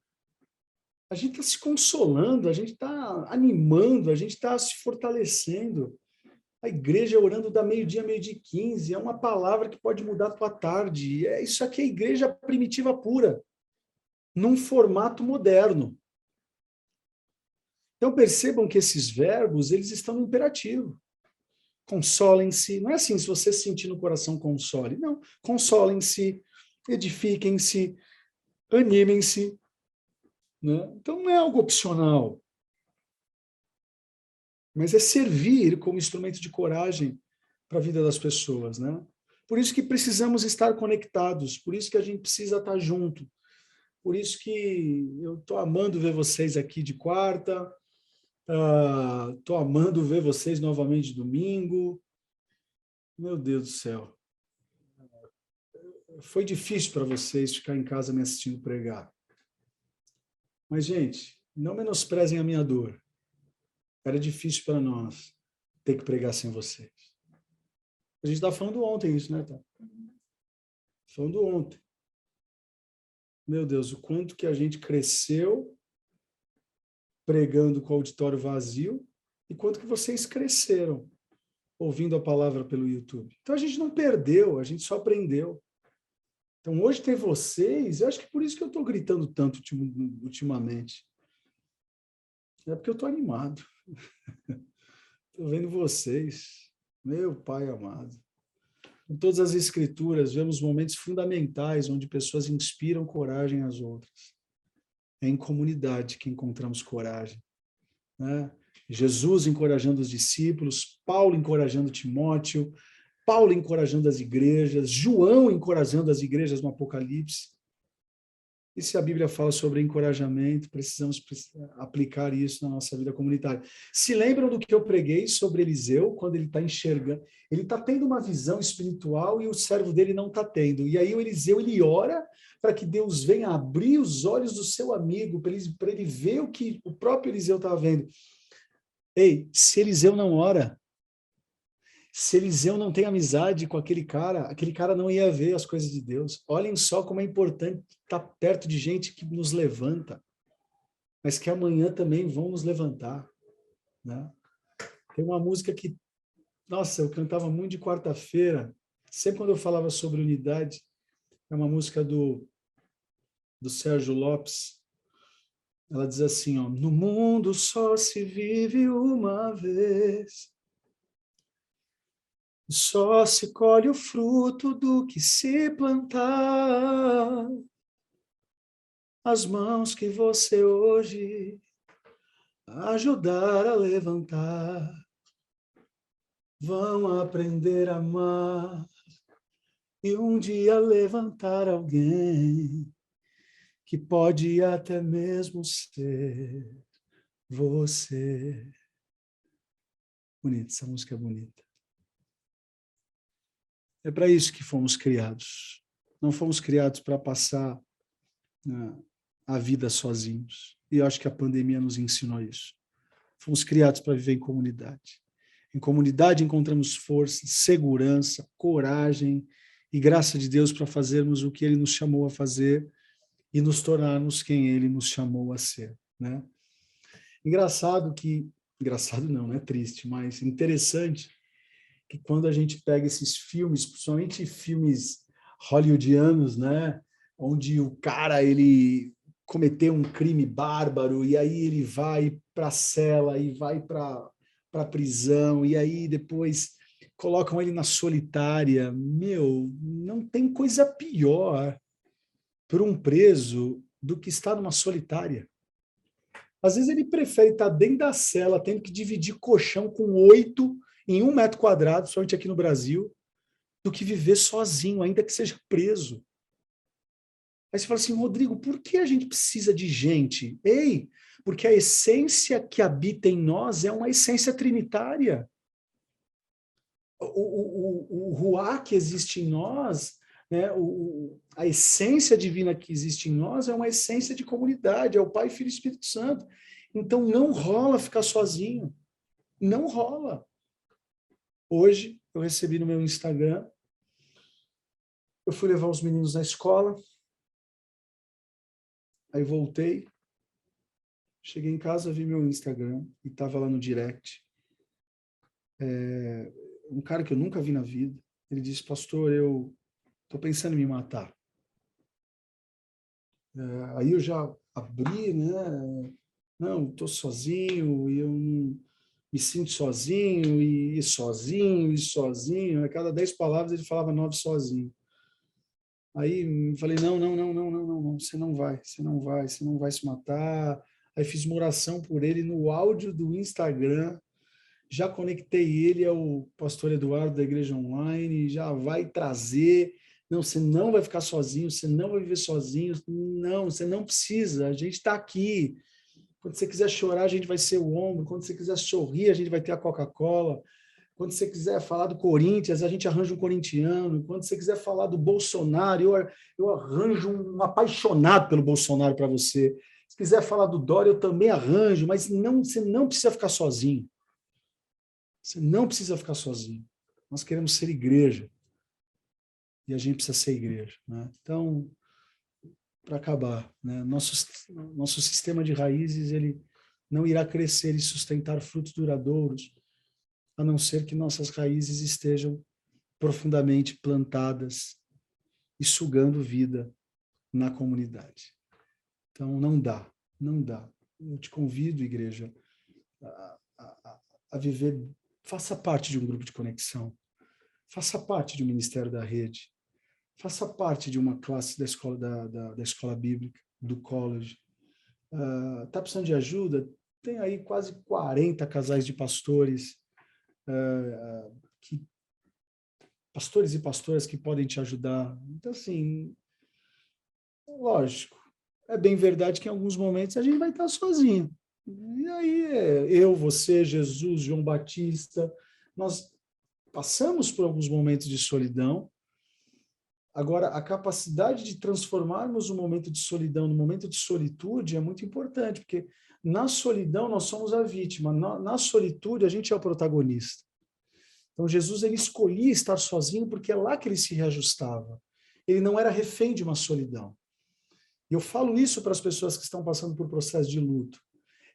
A gente está se consolando, a gente está animando, a gente está se fortalecendo. A igreja orando da meio-dia a meio-dia e 15, é uma palavra que pode mudar a tua tarde. Isso aqui é a igreja primitiva pura, num formato moderno. Então percebam que esses verbos, eles estão no imperativo. Consolem-se, não é assim, se você sentir no coração, console. Não, consolem-se, edifiquem-se, animem-se, né? Então não é algo opcional, mas é servir como instrumento de coragem para a vida das pessoas, né? Por isso que precisamos estar conectados, por isso que a gente precisa estar junto, por isso que eu estou amando ver vocês aqui de quarta, estou amando ver vocês novamente de domingo. Meu Deus do céu. Foi difícil para vocês ficar em casa me assistindo pregar. Mas, gente, não menosprezem a minha dor. Era difícil para nós ter que pregar sem vocês. A gente estava falando ontem isso, né, tá? Falando ontem. Meu Deus, o quanto que a gente cresceu pregando com o auditório vazio e quanto que vocês cresceram ouvindo a palavra pelo YouTube. Então, a gente não perdeu, a gente só aprendeu. Então, hoje ter vocês, eu acho que por isso que eu estou gritando tanto ultimamente. É porque eu estou animado. Estou vendo vocês, meu Pai amado. Em todas as escrituras, vemos momentos fundamentais onde pessoas inspiram coragem às outras. É em comunidade que encontramos coragem, né? Jesus encorajando os discípulos, Paulo encorajando Timóteo, Paulo encorajando as igrejas, João encorajando as igrejas no Apocalipse. E se a Bíblia fala sobre encorajamento, precisamos aplicar isso na nossa vida comunitária. Se lembram do que eu preguei sobre Eliseu, quando ele está enxergando? Ele está tendo uma visão espiritual e o servo dele não está tendo. E aí o Eliseu, ele ora para que Deus venha abrir os olhos do seu amigo, para ele ver o que o próprio Eliseu estava vendo. Ei, se Eliseu não ora, se Eliseu não tem amizade com aquele cara não ia ver as coisas de Deus. Olhem só como é importante estar perto de gente que nos levanta, mas que amanhã também vão nos levantar, né? Tem uma música que, nossa, eu cantava muito de quarta-feira, sempre quando eu falava sobre unidade, é uma música do Sérgio Lopes. Ela diz assim, ó: no mundo só se vive uma vez, só se colhe o fruto do que se plantar. As mãos que você hoje ajudar a levantar vão aprender a amar e um dia levantar alguém que pode até mesmo ser você. Bonita, essa música é bonita. É para isso que fomos criados. Não fomos criados para passar, né, a vida sozinhos. E eu acho que a pandemia nos ensinou isso. Fomos criados para viver em comunidade. Em comunidade encontramos força, segurança, coragem e graça de Deus para fazermos o que Ele nos chamou a fazer e nos tornarmos quem Ele nos chamou a ser, né? Engraçado não, né? Triste, mas interessante que quando a gente pega esses filmes, principalmente filmes hollywoodianos, né, onde o cara ele cometeu um crime bárbaro e aí ele vai para a cela e vai para a prisão e aí depois colocam ele na solitária. Meu, não tem coisa pior para um preso do que estar numa solitária. Às vezes ele prefere estar dentro da cela, tendo que dividir colchão com 8 em 1 metro quadrado, somente aqui no Brasil, do que viver sozinho, ainda que seja preso. Aí você fala assim, Rodrigo, por que a gente precisa de gente? Ei, porque a essência que habita em nós é uma essência trinitária. O Ruá que existe em nós, né, a essência divina que existe em nós é uma essência de comunidade, é o Pai, Filho e Espírito Santo. Então não rola ficar sozinho. Não rola. Hoje eu recebi no meu Instagram, eu fui levar os meninos na escola, aí voltei, cheguei em casa, vi meu Instagram e estava lá no direct. Um cara que eu nunca vi na vida, ele disse, pastor, eu estou pensando em me matar. Aí eu já abri, né? Não, estou sozinho e eu não me sinto sozinho e sozinho e sozinho. A cada 10 palavras ele falava 9 sozinho. Aí falei, não, não, não, não, não, não, não, você não vai, você não vai, você não vai se matar. Aí fiz uma oração por ele no áudio do Instagram, já conectei ele ao pastor Eduardo da Igreja Online, já vai trazer. Não, você não vai ficar sozinho, você não vai viver sozinho. Não, você não precisa, a gente está aqui. Quando você quiser chorar, a gente vai ser o ombro. Quando você quiser sorrir, a gente vai ter a Coca-Cola. Quando você quiser falar do Corinthians, a gente arranja um corintiano. Quando você quiser falar do Bolsonaro, eu arranjo um apaixonado pelo Bolsonaro para você. Se quiser falar do Dória, eu também arranjo, mas não, você não precisa ficar sozinho. Você não precisa ficar sozinho. Nós queremos ser igreja. E a gente precisa ser igreja. Né? Então, para acabar, né? Nosso sistema de raízes ele não irá crescer e sustentar frutos duradouros, a não ser que nossas raízes estejam profundamente plantadas e sugando vida na comunidade. Então, não dá, não dá. Eu te convido, igreja, a viver, faça parte de um grupo de conexão, faça parte de um ministério da rede, faça parte de uma classe da escola, da escola bíblica, do college. Está precisando de ajuda? Tem aí quase 40 casais de pastores, pastores e pastoras que podem te ajudar. Então, assim, lógico, é bem verdade que em alguns momentos a gente vai estar sozinho. E aí, eu, você, Jesus, João Batista, nós passamos por alguns momentos de solidão. Agora, a capacidade de transformarmos o momento de solidão no momento de solitude é muito importante, porque na solidão nós somos a vítima, na solitude a gente é o protagonista. Então, Jesus ele escolhia estar sozinho porque é lá que ele se reajustava. Ele não era refém de uma solidão. E eu falo isso para as pessoas que estão passando por processo de luto.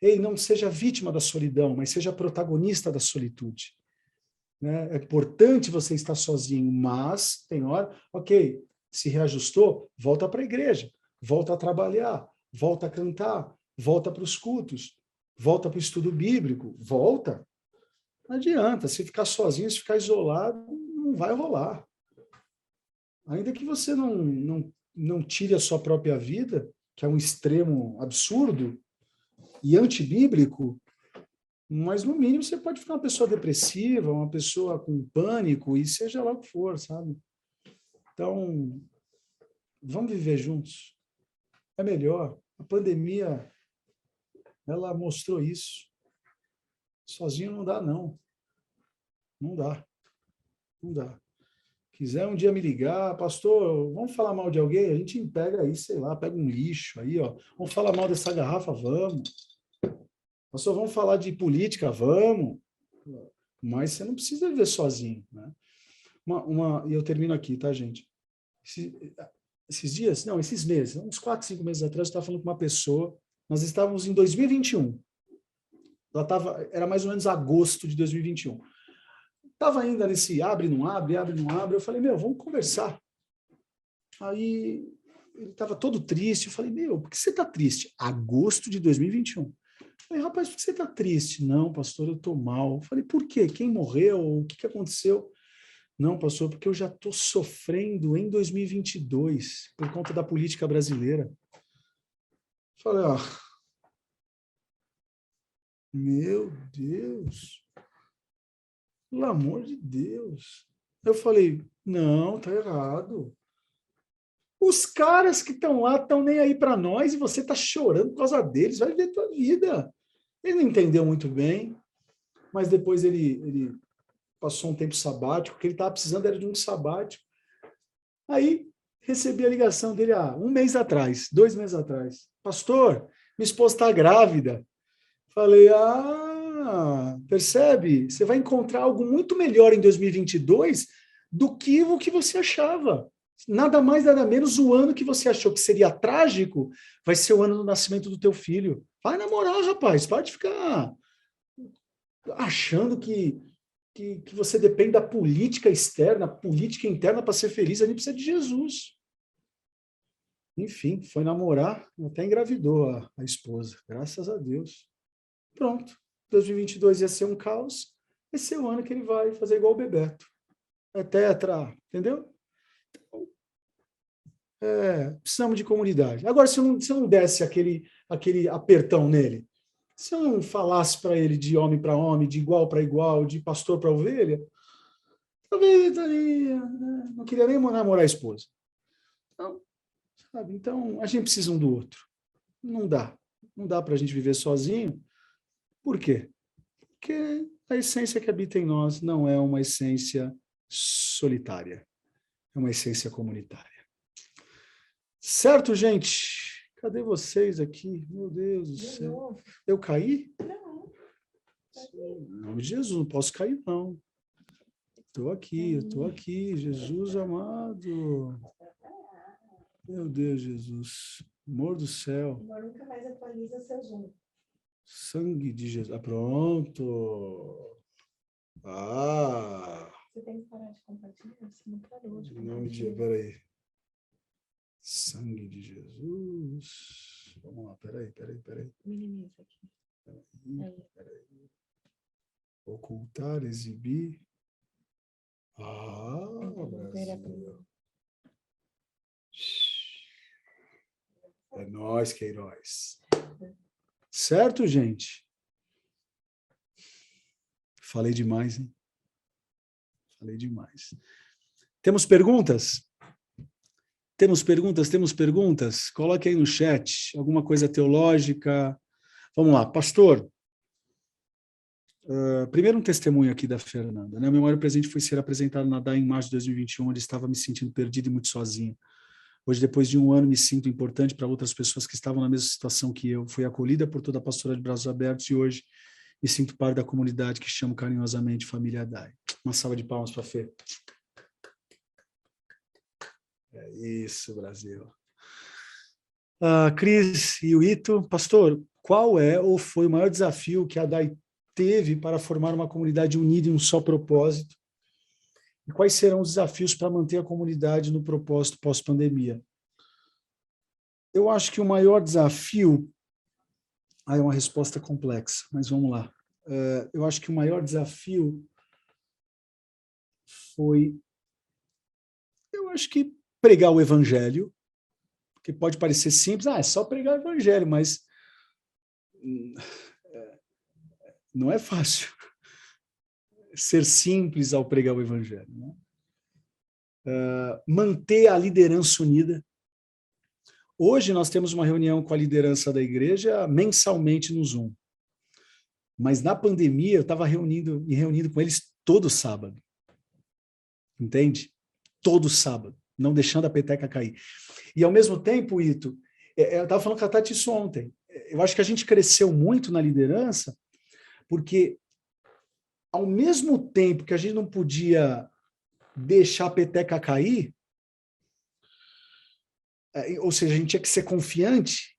Ei, não seja vítima da solidão, mas seja protagonista da solitude. Né? É importante você estar sozinho, mas tem hora, ok, se reajustou, volta para a igreja, volta a trabalhar, volta a cantar, volta para os cultos, volta para o estudo bíblico, volta. Não adianta, se ficar sozinho, se ficar isolado, não vai rolar. Ainda que você não tire a sua própria vida, que é um extremo absurdo e antibíblico, mas no mínimo você pode ficar uma pessoa depressiva, uma pessoa com pânico, e seja lá o que for, sabe? Então, vamos viver juntos. É melhor. A pandemia, ela mostrou isso. Sozinho não dá, não. Não dá. Não dá. Quiser um dia me ligar, pastor, vamos falar mal de alguém? A gente pega aí, sei lá, pega um lixo aí, ó. Vamos falar mal dessa garrafa? Vamos. Pastor, vamos falar de política? Vamos. Mas você não precisa viver sozinho, né? E eu termino aqui, tá, gente? Esses dias, não, esses meses, uns 4, 5 meses atrás, eu estava falando com uma pessoa, nós estávamos em 2021, era mais ou menos agosto de 2021. Estava ainda nesse abre, não abre, abre, não abre, eu falei, vamos conversar. Aí ele estava todo triste, eu falei, por que você está triste? Agosto de 2021. Eu falei, rapaz, por que você está triste? Não, pastor, eu estou mal. Eu falei, por quê? Quem morreu? O que aconteceu? Não, pastor, porque eu já estou sofrendo em 2022 por conta da política brasileira. Falei, meu Deus, pelo amor de Deus. Eu falei, não, tá errado. Os caras que estão lá estão nem aí para nós e você está chorando por causa deles, vai viver tua vida. Ele não entendeu muito bem, mas depois ele passou um tempo sabático, o que ele estava precisando era de um sabático. Aí recebi a ligação dele há 1 mês atrás, 2 meses atrás. Pastor, minha esposa está grávida. Falei, percebe? Você vai encontrar algo muito melhor em 2022 do que o que você achava. Nada mais, nada menos, o ano que você achou que seria trágico vai ser o ano do nascimento do teu filho. Vai namorar, rapaz. Pode ficar achando que você depende da política externa, política interna para ser feliz. A gente precisa de Jesus. Enfim, foi namorar, até engravidou a esposa. Graças a Deus. Pronto. 2022 ia ser um caos. Esse é o ano que ele vai fazer igual o Bebeto. É tetra, entendeu? precisamos de comunidade. Agora, se eu não desse aquele apertão nele, se eu não falasse para ele de homem para homem, de igual para igual, de pastor para ovelha, talvez ele não queria nem namorar a esposa. Então, sabe? Então, a gente precisa um do outro. Não dá. Não dá para a gente viver sozinho. Por quê? Porque a essência que habita em nós não é uma essência solitária. É uma essência comunitária. Certo, gente? Cadê vocês aqui? Meu Deus do céu. Eu caí? Não. Em nome de Jesus, não posso cair, não. Estou aqui, Jesus amado. Meu Deus, Jesus. Amor do céu. Agora nunca mais atualiza seu Zoom. Sangue de Jesus. Ah, pronto. Você tem que parar de compartilhar, você não parou de Em nome de... compartilhar. Peraí. Sangue de Jesus. Vamos lá, peraí. Minimiza aqui. Peraí. Ocultar, exibir. Brasil. É nóis, Queiroz. Certo, gente? Falei demais, hein? Falei demais. Temos perguntas? Temos perguntas? Coloque aí no chat. Alguma coisa teológica? Vamos lá, pastor. Primeiro um testemunho aqui da Fernanda. Né? O meu maior presente foi ser apresentado na DAI em março de 2021, onde estava me sentindo perdido e muito sozinho. Hoje, depois de um ano, me sinto importante para outras pessoas que estavam na mesma situação que eu. Fui acolhida por toda a pastora de braços abertos e hoje me sinto parte da comunidade que chamo carinhosamente Família DAI. Uma salva de palmas para a Fê. É isso, Brasil. Cris e o Ito, pastor, qual é ou foi o maior desafio que a DAI teve para formar uma comunidade unida em um só propósito? E quais serão os desafios para manter a comunidade no propósito pós-pandemia? Eu acho que o maior desafio... é uma resposta complexa, mas vamos lá. Eu acho que o maior desafio foi... eu acho que pregar o evangelho, que pode parecer simples, é só pregar o evangelho, mas não é fácil ser simples ao pregar o evangelho. Né? Manter a liderança unida. Hoje nós temos uma reunião com a liderança da igreja mensalmente no Zoom. Mas na pandemia eu estava reunindo com eles todo sábado. Entende? Todo sábado, não deixando a peteca cair. E ao mesmo tempo, Ito, eu estava falando com a Tati isso ontem, eu acho que a gente cresceu muito na liderança, porque ao mesmo tempo que a gente não podia deixar a peteca cair, ou seja, a gente tinha que ser confiante,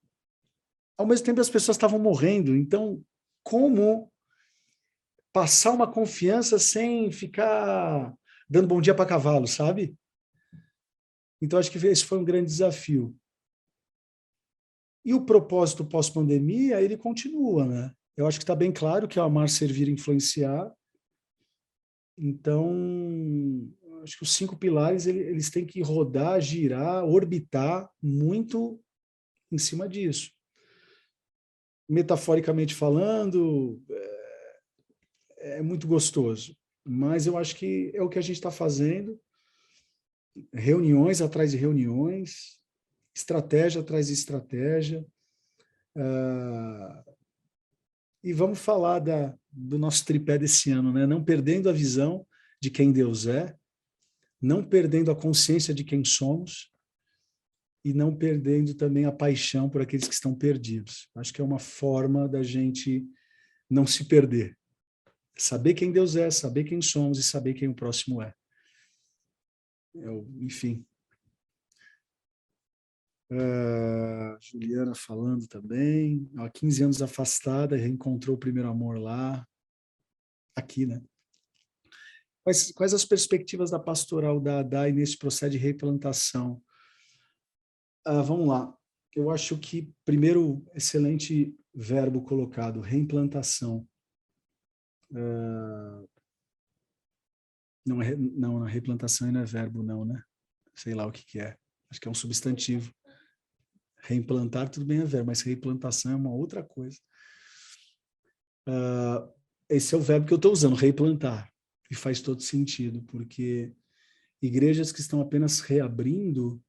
ao mesmo tempo as pessoas estavam morrendo. Então, como passar uma confiança sem ficar dando bom dia para cavalo, sabe? Então, acho que esse foi um grande desafio. E o propósito pós-pandemia, ele continua, né? Eu acho que está bem claro que é o amar, servir e influenciar. Então, acho que os 5 pilares, eles têm que rodar, girar, orbitar muito em cima disso. Metaforicamente falando, é muito gostoso, mas eu acho que é o que a gente está fazendo, reuniões atrás de reuniões, estratégia atrás de estratégia, e vamos falar do nosso tripé desse ano, né? Não perdendo a visão de quem Deus é, não perdendo a consciência de quem somos, e não perdendo também a paixão por aqueles que estão perdidos. Acho que é uma forma da gente não se perder. Saber quem Deus é, saber quem somos e saber quem o próximo é. Enfim. Juliana falando também. Há 15 anos afastada, reencontrou o primeiro amor lá. Aqui, né? Quais as perspectivas da pastoral da ADAI nesse processo de replantação? Vamos lá. Eu acho que, primeiro, excelente verbo colocado, reimplantação. Não, replantação não é verbo, não, né? Sei lá o que é. Acho que é um substantivo. Reimplantar, tudo bem a ver, mas reimplantação é uma outra coisa. Esse é o verbo que eu estou usando, reimplantar. E faz todo sentido, porque igrejas que estão apenas reabrindo,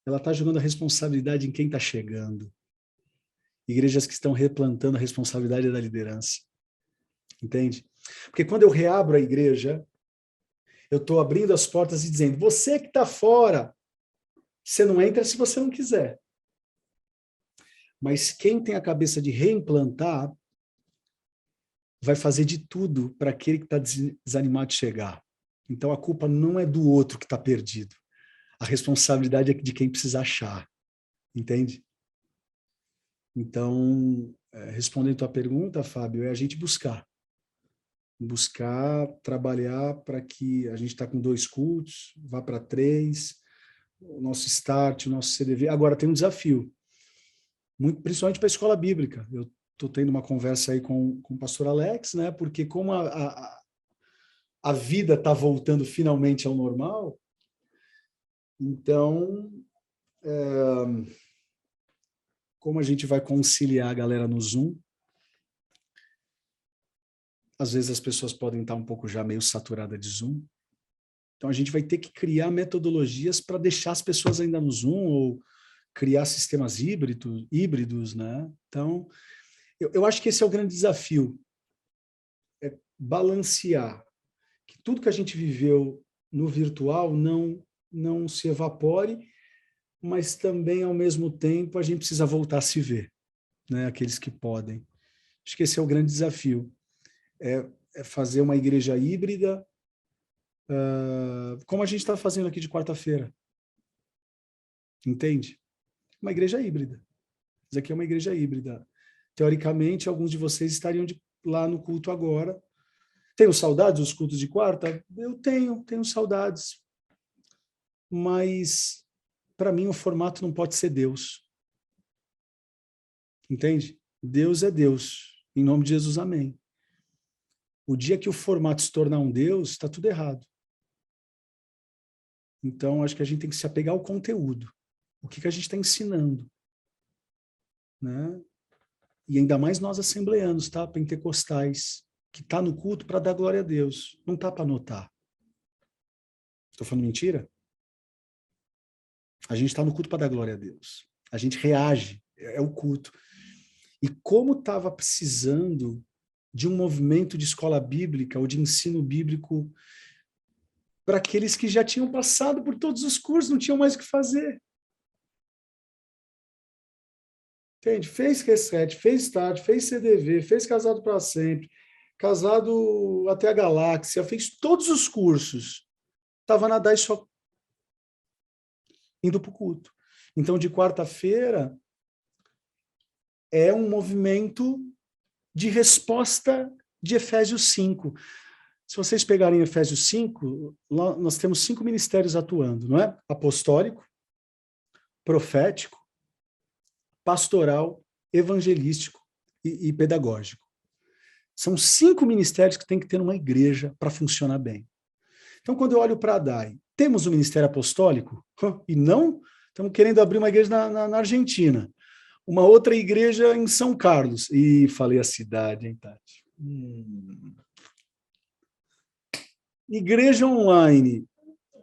ela está jogando a responsabilidade em quem está chegando. Igrejas que estão replantando, a responsabilidade da liderança. Entende? Porque quando eu reabro a igreja, eu estou abrindo as portas e dizendo, você que está fora, você não entra se você não quiser. Mas quem tem a cabeça de reimplantar, vai fazer de tudo para aquele que está desanimado de chegar. Então a culpa não é do outro que está perdido. A responsabilidade é de quem precisa achar. Entende? Então, respondendo a tua pergunta, Fábio, é a gente buscar. Buscar, trabalhar para que a gente está com 2 cultos, vá para 3, o nosso start, o nosso CDV. Agora tem um desafio, principalmente para a escola bíblica. Eu estou tendo uma conversa aí com o pastor Alex, né? Porque como a vida está voltando finalmente ao normal, então, como a gente vai conciliar a galera no Zoom, às vezes as pessoas podem estar um pouco já meio saturadas de Zoom, então a gente vai ter que criar metodologias para deixar as pessoas ainda no Zoom, ou criar sistemas híbridos, né? Então, eu acho que esse é o grande desafio, é balancear, que tudo que a gente viveu no virtual não se evapore, mas também, ao mesmo tempo, a gente precisa voltar a se ver, né? Aqueles que podem. Acho que esse é o grande desafio, é fazer uma igreja híbrida, como a gente está fazendo aqui de quarta-feira. Entende? Uma igreja híbrida. Isso aqui é uma igreja híbrida. Teoricamente, alguns de vocês estariam lá no culto agora. Tenho saudades dos cultos de quarta? Eu tenho saudades. Mas, para mim, o formato não pode ser Deus. Entende? Deus é Deus. Em nome de Jesus, amém. O dia que o formato se tornar um Deus, está tudo errado. Então, acho que a gente tem que se apegar ao conteúdo. O que a gente está ensinando. Né? E ainda mais nós assembleanos, tá? Pentecostais, que está no culto para dar glória a Deus. Não está para anotar. Estou falando mentira? A gente está no culto para dar glória a Deus. A gente reage, é o culto. E como estava precisando de um movimento de escola bíblica ou de ensino bíblico para aqueles que já tinham passado por todos os cursos, não tinham mais o que fazer. Entende? Fez Reset, fez Start, fez CDV, fez Casado para Sempre, Casado até a Galáxia, fez todos os cursos. Estava na DAI só indo para o culto. Então, de quarta-feira, é um movimento de resposta de Efésios 5. Se vocês pegarem Efésios 5, nós temos 5 ministérios atuando, não é? Apostólico, profético, pastoral, evangelístico e pedagógico. São 5 ministérios que tem que ter numa igreja para funcionar bem. Então, quando eu olho para a DAI, temos o ministério apostólico? E não estamos querendo abrir uma igreja na Argentina. Uma outra igreja em São Carlos. E falei a cidade, hein, Tati? Igreja online.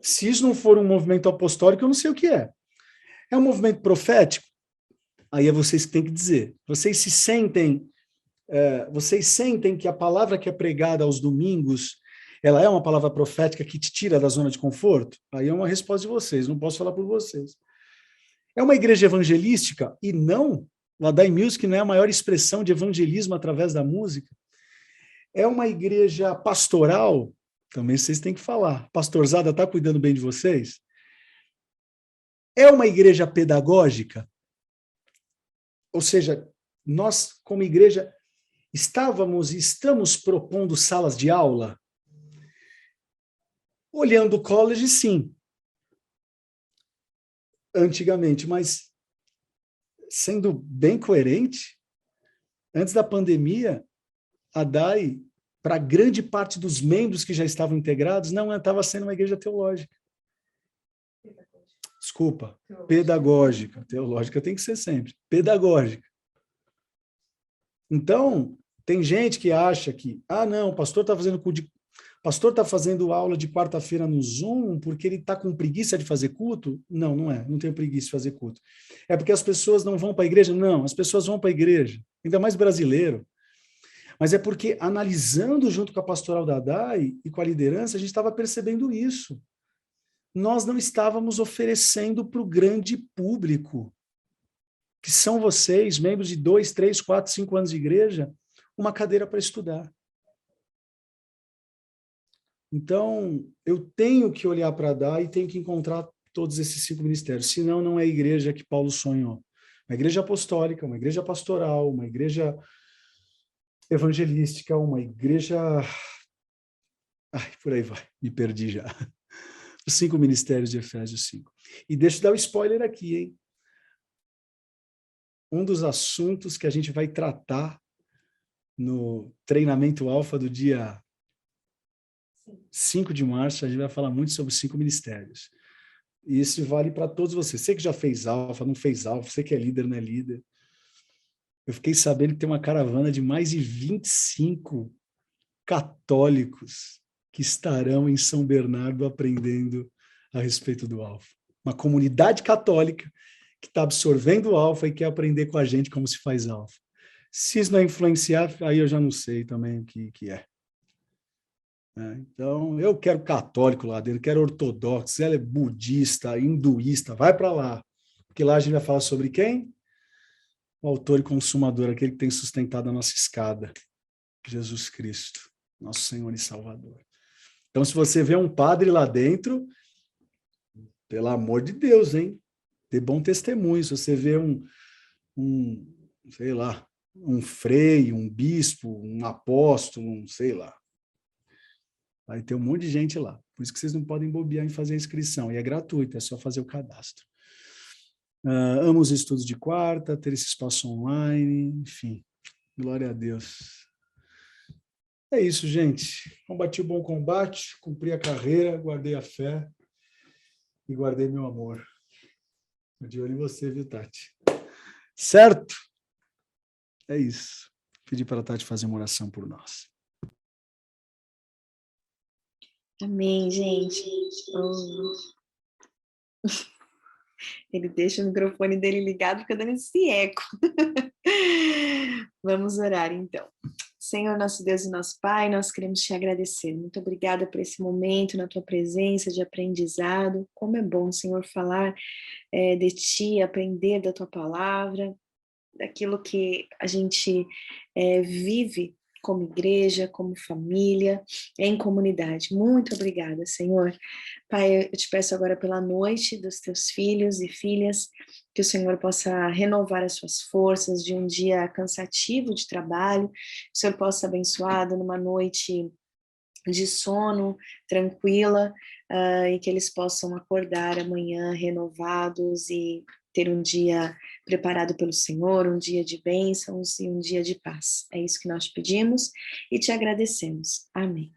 Se isso não for um movimento apostólico, eu não sei o que é. É um movimento profético? Aí é vocês que têm que dizer. Vocês sentem que a palavra que é pregada aos domingos, ela é uma palavra profética que te tira da zona de conforto? Aí é uma resposta de vocês, não posso falar por vocês. É uma igreja evangelística? E não, a Dai Music não é a maior expressão de evangelismo através da música. É uma igreja pastoral? Também vocês têm que falar. Pastorzada está cuidando bem de vocês? É uma igreja pedagógica? Ou seja, nós, como igreja, estávamos e estamos propondo salas de aula? Olhando o college, sim. Antigamente, mas sendo bem coerente, antes da pandemia, a DAI, para grande parte dos membros que já estavam integrados, não estava sendo uma igreja teológica. Desculpa, pedagógica. Teológica tem que ser sempre. Pedagógica. Então, tem gente que acha que, não, o pastor está fazendo aula de quarta-feira no Zoom porque ele está com preguiça de fazer culto? Não, não é. Não tenho preguiça de fazer culto. É porque as pessoas não vão para a igreja? Não, as pessoas vão para a igreja. Ainda mais brasileiro. Mas é porque, analisando junto com a pastoral da ADAI e com a liderança, a gente estava percebendo isso. Nós não estávamos oferecendo para o grande público, que são vocês, membros de 2, 3, 4, 5 anos de igreja, uma cadeira para estudar. Então, eu tenho que olhar para dar e tenho que encontrar todos esses 5 ministérios, senão não é a igreja que Paulo sonhou. Uma igreja apostólica, uma igreja pastoral, uma igreja evangelística, uma igreja... por aí vai, me perdi já. Os 5 ministérios de Efésios 5. E deixa eu dar um spoiler aqui, hein? Um dos assuntos que a gente vai tratar no treinamento alfa do dia 5 de março, a gente vai falar muito sobre 5 ministérios. E isso vale para todos vocês. Você que já fez alfa, não fez alfa, você que é líder, não é líder. Eu fiquei sabendo que tem uma caravana de mais de 25 católicos que estarão em São Bernardo aprendendo a respeito do alfa. Uma comunidade católica que está absorvendo o alfa e quer aprender com a gente como se faz alfa. Se isso não influenciar, aí eu já não sei também o que é. Então, eu quero católico lá dentro, quero ortodoxo, ela é budista, hinduísta, vai para lá. Porque lá a gente vai falar sobre quem? O autor e consumador, aquele que tem sustentado a nossa escada. Jesus Cristo, nosso Senhor e Salvador. Então, se você vê um padre lá dentro, pelo amor de Deus, hein? Dê bom testemunho. Se você vê sei lá, um frei, um bispo, um apóstolo, sei lá. Vai ter um monte de gente lá. Por isso que vocês não podem bobear em fazer a inscrição. E é gratuito, é só fazer o cadastro. Amo os estudos de quarta, ter esse espaço online, enfim. Glória a Deus. É isso, gente. Combati o bom combate, cumpri a carreira, guardei a fé e guardei meu amor. Estou de olho em você, viu, Tati? Certo? É isso. Pedi para a Tati fazer uma oração por nós. Amém, gente. Ele deixa o microfone dele ligado, fica dando esse eco. Vamos orar, então. Senhor, nosso Deus e nosso Pai, nós queremos te agradecer. Muito obrigada por esse momento na tua presença de aprendizado. Como é bom, Senhor, falar de ti, aprender da tua palavra, daquilo que a gente vive como igreja, como família, em comunidade. Muito obrigada, Senhor. Pai, eu te peço agora pela noite dos teus filhos e filhas, que o Senhor possa renovar as suas forças de um dia cansativo de trabalho, que o Senhor possa abençoado numa noite de sono tranquila, e que eles possam acordar amanhã renovados e ter um dia preparado pelo Senhor, um dia de bênçãos e um dia de paz. É isso que nós pedimos e te agradecemos. Amém.